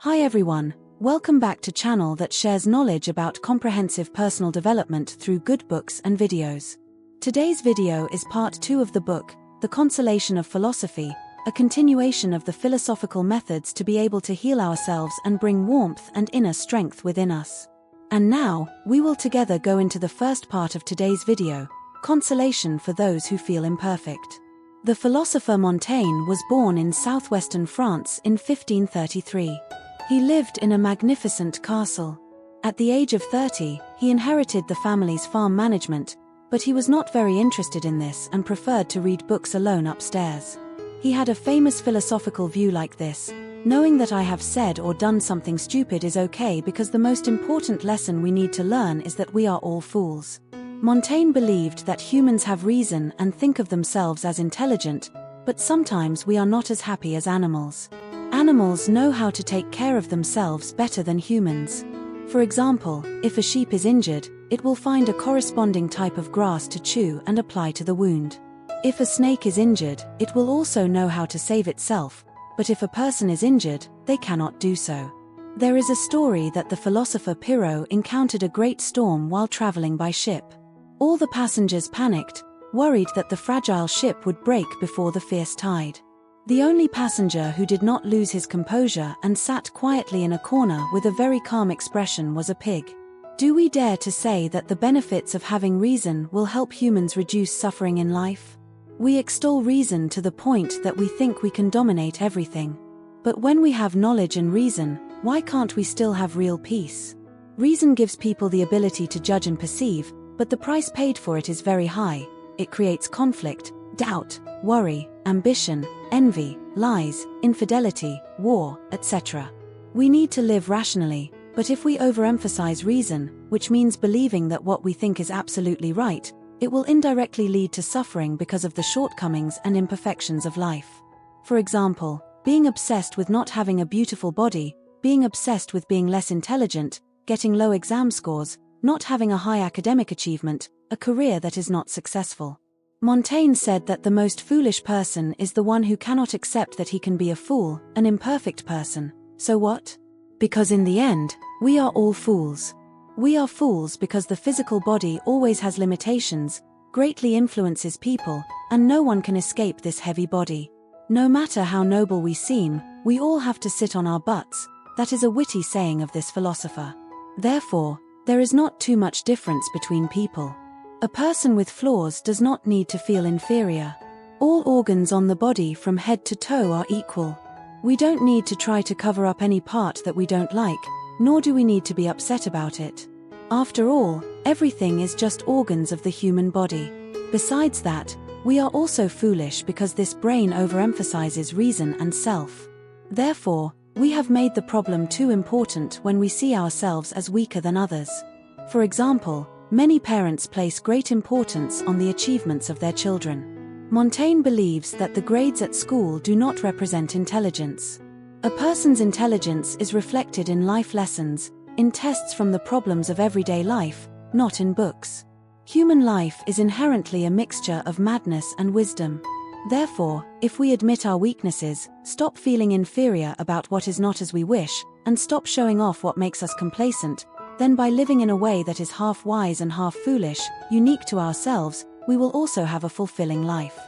Hi everyone, welcome back to channel that shares knowledge about comprehensive personal development through good books and videos. Today's video is part 2 of the book, The Consolation of Philosophy, a continuation of the philosophical methods to be able to heal ourselves and bring warmth and inner strength within us. And now, we will together go into the first part of today's video, consolation for those who feel imperfect. The philosopher Montaigne was born in southwestern France in 1533. He lived in a magnificent castle. At the age of 30, he inherited the family's farm management, but he was not very interested in this and preferred to read books alone upstairs. He had a famous philosophical view like this: knowing that I have said or done something stupid is okay, because the most important lesson we need to learn is that we are all fools. Montaigne believed that humans have reason and think of themselves as intelligent, but sometimes we are not as happy as animals. Animals know how to take care of themselves better than humans. For example, if a sheep is injured, it will find a corresponding type of grass to chew and apply to the wound. If a snake is injured, it will also know how to save itself, but if a person is injured, they cannot do so. There is a story that the philosopher Pyrrho encountered a great storm while traveling by ship. All the passengers panicked, worried that the fragile ship would break before the fierce tide. The only passenger who did not lose his composure and sat quietly in a corner with a very calm expression was a pig. Do we dare to say that the benefits of having reason will help humans reduce suffering in life? We extol reason to the point that we think we can dominate everything. But when we have knowledge and reason, why can't we still have real peace? Reason gives people the ability to judge and perceive, but the price paid for it is very high. It creates conflict, doubt, worry, ambition, envy, lies, infidelity, war, etc. We need to live rationally, but if we overemphasize reason, which means believing that what we think is absolutely right, it will indirectly lead to suffering because of the shortcomings and imperfections of life. For example, being obsessed with not having a beautiful body, being obsessed with being less intelligent, getting low exam scores, not having a high academic achievement, a career that is not successful. Montaigne said that the most foolish person is the one who cannot accept that he can be a fool, an imperfect person. So what? Because in the end, we are all fools. We are fools because the physical body always has limitations, greatly influences people, and no one can escape this heavy body. No matter how noble we seem, we all have to sit on our butts. That is a witty saying of this philosopher. Therefore, there is not too much difference between people. A person with flaws does not need to feel inferior. All organs on the body from head to toe are equal. We don't need to try to cover up any part that we don't like, nor do we need to be upset about it. After all, everything is just organs of the human body. Besides that, we are also foolish because this brain overemphasizes reason and self. Therefore, we have made the problem too important when we see ourselves as weaker than others. For example, many parents place great importance on the achievements of their children. Montaigne believes that the grades at school do not represent intelligence. A person's intelligence is reflected in life lessons, in tests from the problems of everyday life, not in books. Human life is inherently a mixture of madness and wisdom. Therefore, if we admit our weaknesses, stop feeling inferior about what is not as we wish, and stop showing off what makes us complacent, then by living in a way that is half wise and half foolish, unique to ourselves, we will also have a fulfilling life.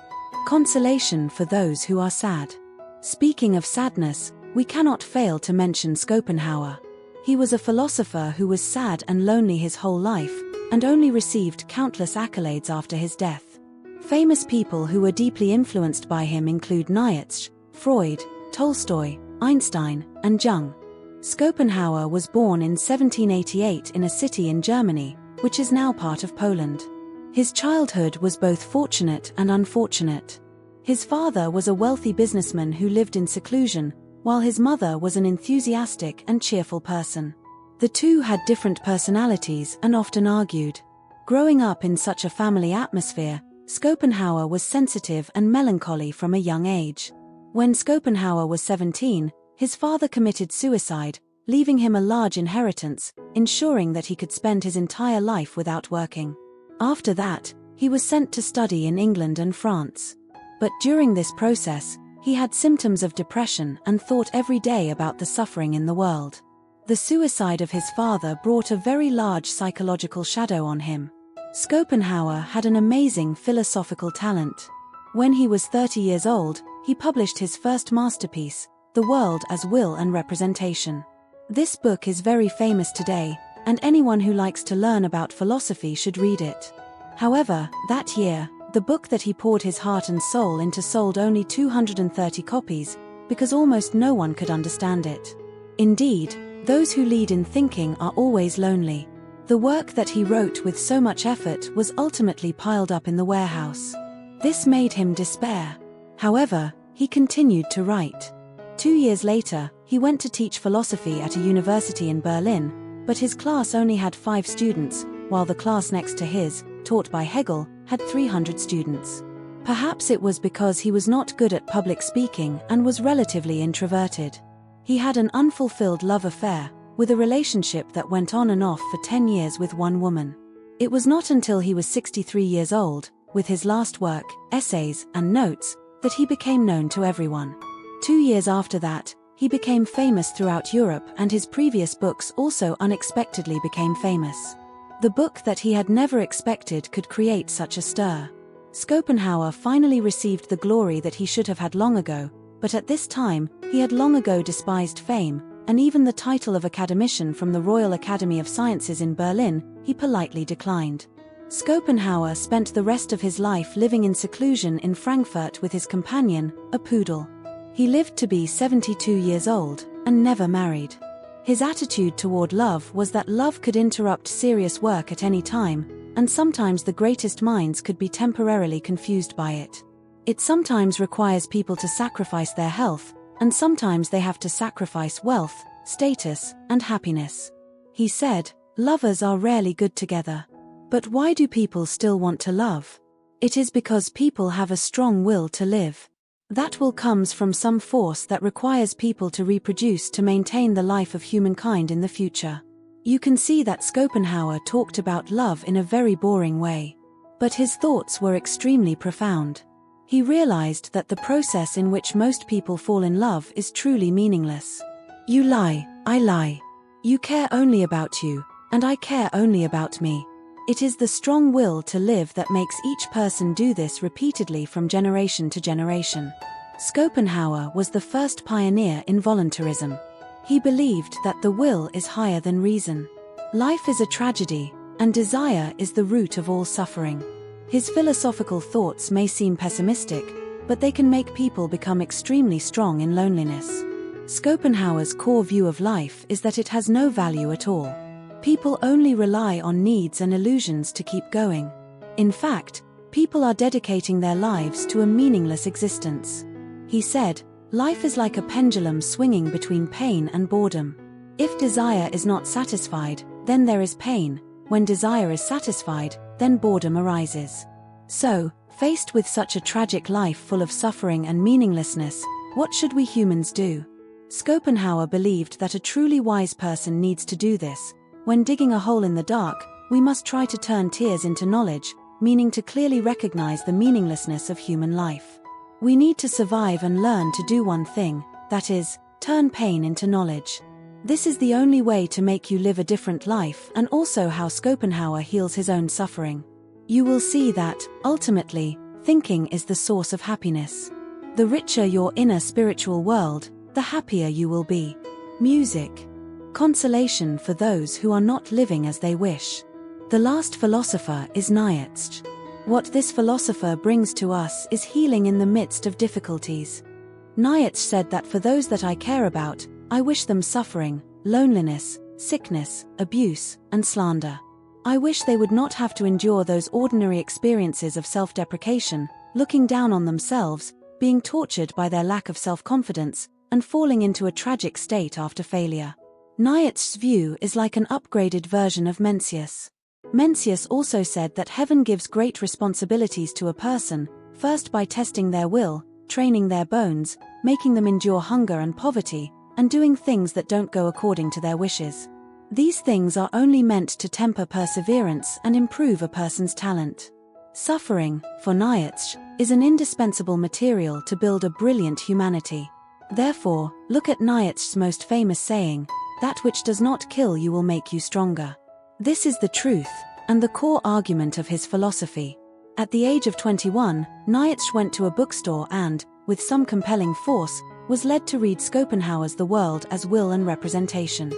Consolation for those who are sad. Speaking of sadness, we cannot fail to mention Schopenhauer. He was a philosopher who was sad and lonely his whole life, and only received countless accolades after his death. Famous people who were deeply influenced by him include Nietzsche, Freud, Tolstoy, Einstein, and Jung. Schopenhauer was born in 1788 in a city in Germany, which is now part of Poland. His childhood was both fortunate and unfortunate. His father was a wealthy businessman who lived in seclusion, while his mother was an enthusiastic and cheerful person. The two had different personalities and often argued. Growing up in such a family atmosphere, Schopenhauer was sensitive and melancholy from a young age. When Schopenhauer was 17, his father committed suicide, leaving him a large inheritance, ensuring that he could spend his entire life without working. After that, he was sent to study in England and France. But during this process, He had symptoms of depression and thought every day about the suffering in the world. The suicide of his father brought a very large psychological shadow on him. Schopenhauer had an amazing philosophical talent. When he was 30 years old, he published his first masterpiece, The World as Will and Representation. This book is very famous today, and anyone who likes to learn about philosophy should read it. However, that year, the book that he poured his heart and soul into sold only 230 copies, because almost no one could understand it. Indeed, those who lead in thinking are always lonely. The work that he wrote with so much effort was ultimately piled up in the warehouse. This made him despair. However, he continued to write. 2 years later, he went to teach philosophy at a university in Berlin, but his class only had 5 students, while the class next to his, taught by Hegel, had 300 students. Perhaps it was because he was not good at public speaking and was relatively introverted. He had an unfulfilled love affair, with a relationship that went on and off for 10 years with one woman. It was not until he was 63 years old, with his last work, Essays and Notes, that he became known to everyone. 2 years after that, he became famous throughout Europe, and his previous books also unexpectedly became famous. The book that he had never expected could create such a stir. Schopenhauer finally received the glory that he should have had long ago, but at this time, he had long ago despised fame, and even the title of academician from the Royal Academy of Sciences in Berlin, he politely declined. Schopenhauer spent the rest of his life living in seclusion in Frankfurt with his companion, a poodle. He lived to be 72 years old, and never married. His attitude toward love was that love could interrupt serious work at any time, and sometimes the greatest minds could be temporarily confused by it. It sometimes requires people to sacrifice their health, and sometimes they have to sacrifice wealth, status, and happiness. He said, "Lovers are rarely good together. But why do people still want to love? It is because people have a strong will to live. That will comes from some force that requires people to reproduce to maintain the life of humankind in the future." You can see that Schopenhauer talked about love in a very boring way. But his thoughts were extremely profound. He realized that the process in which most people fall in love is truly meaningless. You lie, I lie. You care only about you, and I care only about me. It is the strong will to live that makes each person do this repeatedly from generation to generation. Schopenhauer was the first pioneer in voluntarism. He believed that the will is higher than reason. Life is a tragedy, and desire is the root of all suffering. His philosophical thoughts may seem pessimistic, but they can make people become extremely strong in loneliness. Schopenhauer's core view of life is that it has no value at all. People only rely on needs and illusions to keep going. In fact, people are dedicating their lives to a meaningless existence. He said, "Life is like a pendulum swinging between pain and boredom. If desire is not satisfied, then there is pain. When desire is satisfied, then boredom arises." So, faced with such a tragic life full of suffering and meaninglessness, what should we humans do? Schopenhauer believed that a truly wise person needs to do this. When digging a hole in the dark, we must try to turn tears into knowledge, meaning to clearly recognize the meaninglessness of human life. We need to survive and learn to do one thing, that is, turn pain into knowledge. This is the only way to make you live a different life, and also how Schopenhauer heals his own suffering. You will see that, ultimately, thinking is the source of happiness. The richer your inner spiritual world, the happier you will be. Music. Consolation for those who are not living as they wish. The last philosopher is Nietzsche. What this philosopher brings to us is healing in the midst of difficulties. Nietzsche said that for those that I care about, I wish them suffering, loneliness, sickness, abuse, and slander. I wish they would not have to endure those ordinary experiences of self-deprecation, looking down on themselves, being tortured by their lack of self-confidence, and falling into a tragic state after failure. Nietzsche's view is like an upgraded version of Mencius. Mencius also said that heaven gives great responsibilities to a person, first by testing their will, training their bones, making them endure hunger and poverty, and doing things that don't go according to their wishes. These things are only meant to temper perseverance and improve a person's talent. Suffering, for Nietzsche, is an indispensable material to build a brilliant humanity. Therefore, look at Nietzsche's most famous saying, "That which does not kill you will make you stronger." This is the truth, and the core argument of his philosophy. At the age of 21, Nietzsche went to a bookstore and, with some compelling force, was led to read Schopenhauer's The World as Will and Representation.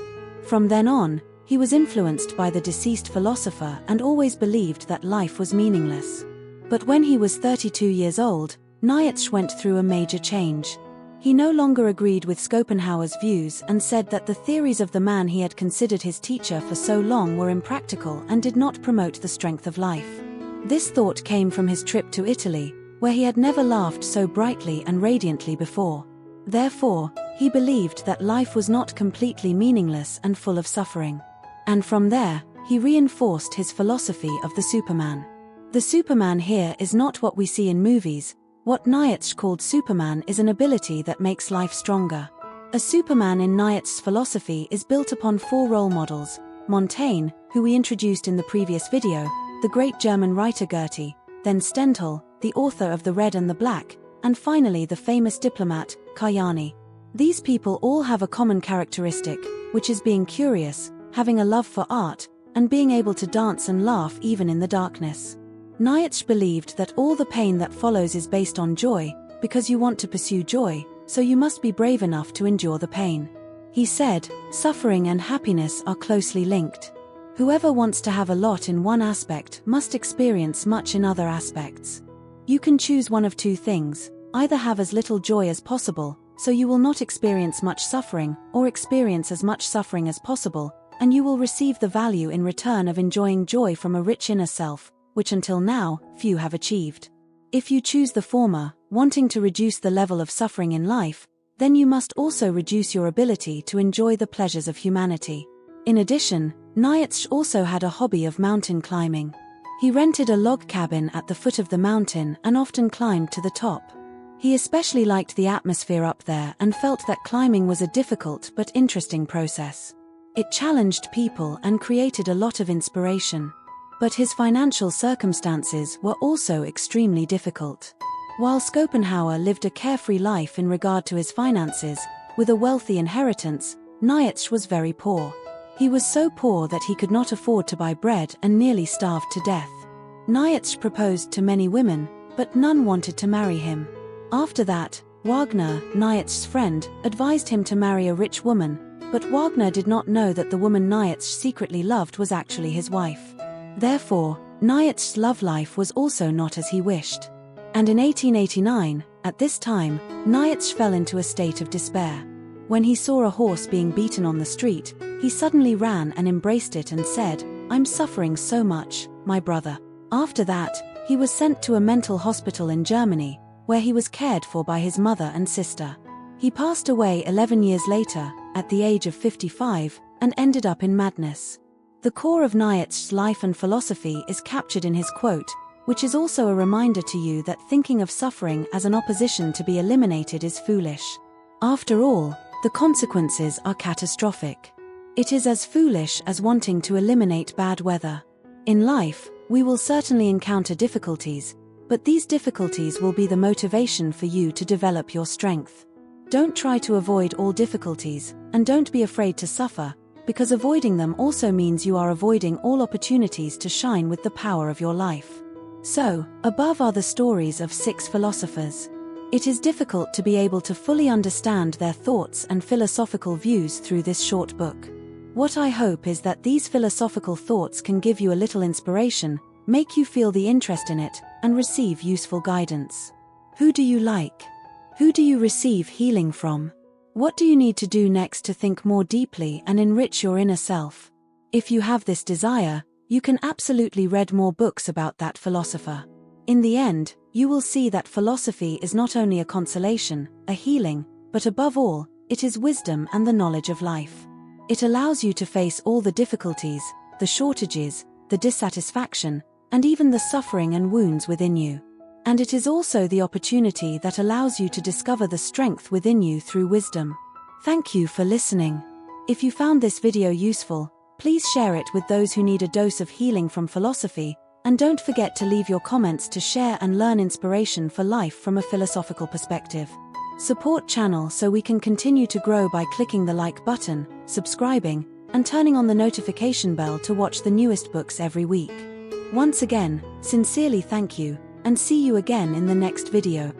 From then on, he was influenced by the deceased philosopher and always believed that life was meaningless. But when he was 32 years old, Nietzsche went through a major change. He no longer agreed with Schopenhauer's views and said that the theories of the man he had considered his teacher for so long were impractical and did not promote the strength of life. This thought came from his trip to Italy, where he had never laughed so brightly and radiantly before. Therefore, he believed that life was not completely meaningless and full of suffering. And from there, he reinforced his philosophy of the Superman. The Superman here is not what we see in movies. What Nietzsche called Superman is an ability that makes life stronger. A Superman in Nietzsche's philosophy is built upon 4 role models: Montaigne, who we introduced in the previous video, the great German writer Goethe, then Stendhal, the author of The Red and the Black, and finally the famous diplomat, Kayani. These people all have a common characteristic, which is being curious, having a love for art, and being able to dance and laugh even in the darkness. Nietzsche believed that all the pain that follows is based on joy, because you want to pursue joy, so you must be brave enough to endure the pain. He said, suffering and happiness are closely linked. Whoever wants to have a lot in one aspect must experience much in other aspects. You can choose one of 2 things, either have as little joy as possible, so you will not experience much suffering, or experience as much suffering as possible, and you will receive the value in return of enjoying joy from a rich inner self, which until now, few have achieved. If you choose the former, wanting to reduce the level of suffering in life, then you must also reduce your ability to enjoy the pleasures of humanity. In addition, Nietzsche also had a hobby of mountain climbing. He rented a log cabin at the foot of the mountain and often climbed to the top. He especially liked the atmosphere up there and felt that climbing was a difficult but interesting process. It challenged people and created a lot of inspiration. But his financial circumstances were also extremely difficult. While Schopenhauer lived a carefree life in regard to his finances, with a wealthy inheritance, Nietzsche was very poor. He was so poor that he could not afford to buy bread and nearly starved to death. Nietzsche proposed to many women, but none wanted to marry him. After that, Wagner, Nietzsche's friend, advised him to marry a rich woman, but Wagner did not know that the woman Nietzsche secretly loved was actually his wife. Therefore, Nietzsche's love life was also not as he wished. And in 1889, at this time, Nietzsche fell into a state of despair. When he saw a horse being beaten on the street, he suddenly ran and embraced it and said, "I'm suffering so much, my brother." After that, he was sent to a mental hospital in Germany, where he was cared for by his mother and sister. He passed away 11 years later, at the age of 55, and ended up in madness. The core of Nietzsche's life and philosophy is captured in his quote, which is also a reminder to you that thinking of suffering as an opposition to be eliminated is foolish. After all, the consequences are catastrophic. It is as foolish as wanting to eliminate bad weather. In life, we will certainly encounter difficulties, but these difficulties will be the motivation for you to develop your strength. Don't try to avoid all difficulties, and don't be afraid to suffer, because avoiding them also means you are avoiding all opportunities to shine with the power of your life. So, above are the stories of 6 philosophers. It is difficult to be able to fully understand their thoughts and philosophical views through this short book. What I hope is that these philosophical thoughts can give you a little inspiration, make you feel the interest in it, and receive useful guidance. Who do you like? Who do you receive healing from? What do you need to do next to think more deeply and enrich your inner self? If you have this desire, you can absolutely read more books about that philosopher. In the end, you will see that philosophy is not only a consolation, a healing, but above all, it is wisdom and the knowledge of life. It allows you to face all the difficulties, the shortages, the dissatisfaction, and even the suffering and wounds within you. And it is also the opportunity that allows you to discover the strength within you through wisdom. Thank you for listening. If you found this video useful, please share it with those who need a dose of healing from philosophy, And don't forget to leave your comments to share and learn inspiration for life from a philosophical perspective. Support channel so we can continue to grow by clicking the like button, subscribing, and turning on the notification bell to watch the newest books every week. Once again, sincerely thank you, and see you again in the next video.